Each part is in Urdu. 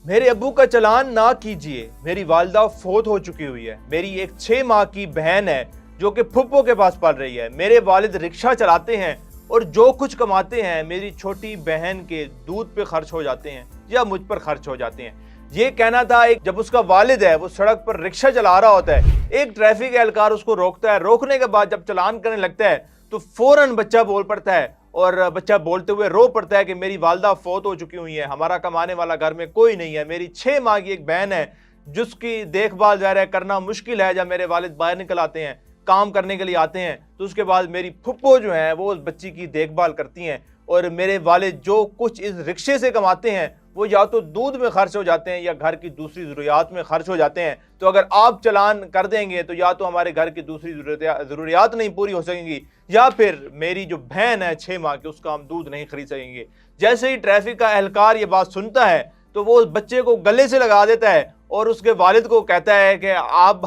میرے ابو کا چلان نہ کیجیے، میری والدہ فوت ہو چکی ہوئی ہے، میری ایک 6 ماہ کی بہن ہے جو کہ پھپھو کے پاس پل رہی ہے، میرے والد رکشہ چلاتے ہیں اور جو کچھ کماتے ہیں میری چھوٹی بہن کے دودھ پہ خرچ ہو جاتے ہیں یا مجھ پر خرچ ہو جاتے ہیں۔ یہ کہنا تھا جب اس کا والد ہے وہ سڑک پر رکشہ چلا رہا ہوتا ہے، ایک ٹریفک اہلکار اس کو روکتا ہے، روکنے کے بعد جب چلان کرنے لگتا ہے تو فوراً بچہ بول پڑتا ہے، اور بچہ بولتے ہوئے رو پڑتا ہے کہ میری والدہ فوت ہو چکی ہوئی ہیں، ہمارا کمانے والا گھر میں کوئی نہیں ہے، میری 6 ماہ کی ایک بہن ہے جس کی دیکھ بھال ظاہر ہے کرنا مشکل ہے، جب میرے والد باہر نکل آتے ہیں کام کرنے کے لیے آتے ہیں تو اس کے بعد میری پھپھو جو ہیں وہ اس بچی کی دیکھ بھال کرتی ہیں، اور میرے والد جو کچھ اس رکشے سے کماتے ہیں وہ یا تو دودھ میں خرچ ہو جاتے ہیں یا گھر کی دوسری ضروریات میں خرچ ہو جاتے ہیں۔ تو اگر آپ چلان کر دیں گے تو یا تو ہمارے گھر کی دوسری ضروریات نہیں پوری ہو سکیں گی، یا پھر میری جو بہن ہے 6 ماہ کی اس کا ہم دودھ نہیں خرید سکیں گے۔ جیسے ہی ٹریفک کا اہلکار یہ بات سنتا ہے تو وہ اس بچے کو گلے سے لگا دیتا ہے اور اس کے والد کو کہتا ہے کہ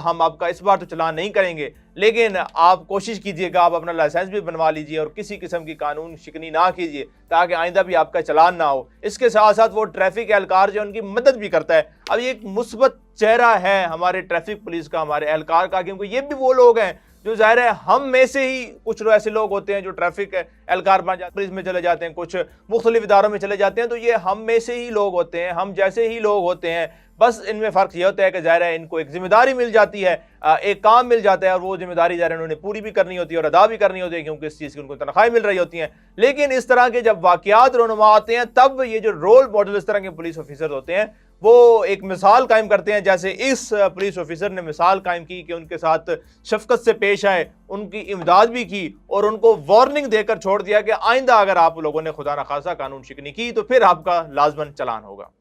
ہم آپ کا اس بار تو چلان نہیں کریں گے، لیکن آپ کوشش کیجئے گا، آپ اپنا لائسنس بھی بنوا لیجئے اور کسی قسم کی قانون شکنی نہ کیجئے تاکہ آئندہ بھی آپ کا چلان نہ ہو۔ اس کے ساتھ ساتھ وہ ٹریفک اہلکار جو ان کی مدد بھی کرتا ہے۔ اب یہ ایک مثبت چہرہ ہے ہمارے ٹریفک پولیس کا، ہمارے اہلکار کا، کیونکہ یہ بھی وہ لوگ ہیں جو ظاہر ہے ہم میں سے ہی کچھ ایسے لوگ ہوتے ہیں جو ٹریفک اہلکار بن جاتے ہیں، پولیس میں چلے جاتے ہیں، کچھ مختلف اداروں میں چلے جاتے ہیں، تو یہ ہم میں سے ہی لوگ ہوتے ہیں، ہم جیسے ہی لوگ ہوتے ہیں، بس ان میں فرق یہ ہوتا ہے کہ ظاہر ہے ان کو ایک ذمہ داری مل جاتی ہے، ایک کام مل جاتا ہے، اور وہ ذمہ داری ظاہر انہوں نے پوری بھی کرنی ہوتی ہے اور ادا بھی کرنی ہوتی ہے کیونکہ اس چیز کی ان کو تنخواہیں مل رہی ہوتی ہیں۔ لیکن اس طرح کے جب واقعات رونما آتے ہیں تب یہ جو رول ماڈل اس طرح کے پولیس آفیسر ہوتے ہیں وہ ایک مثال قائم کرتے ہیں، جیسے اس پولیس آفیسر نے مثال قائم کی کہ ان کے ساتھ شفقت سے پیش آئے، ان کی امداد بھی کی اور ان کو وارننگ دے کر چھوڑ دیا کہ آئندہ اگر آپ لوگوں نے خدا نخواستہ قانون شکنی کی تو پھر آپ کا لازماً چلان ہوگا۔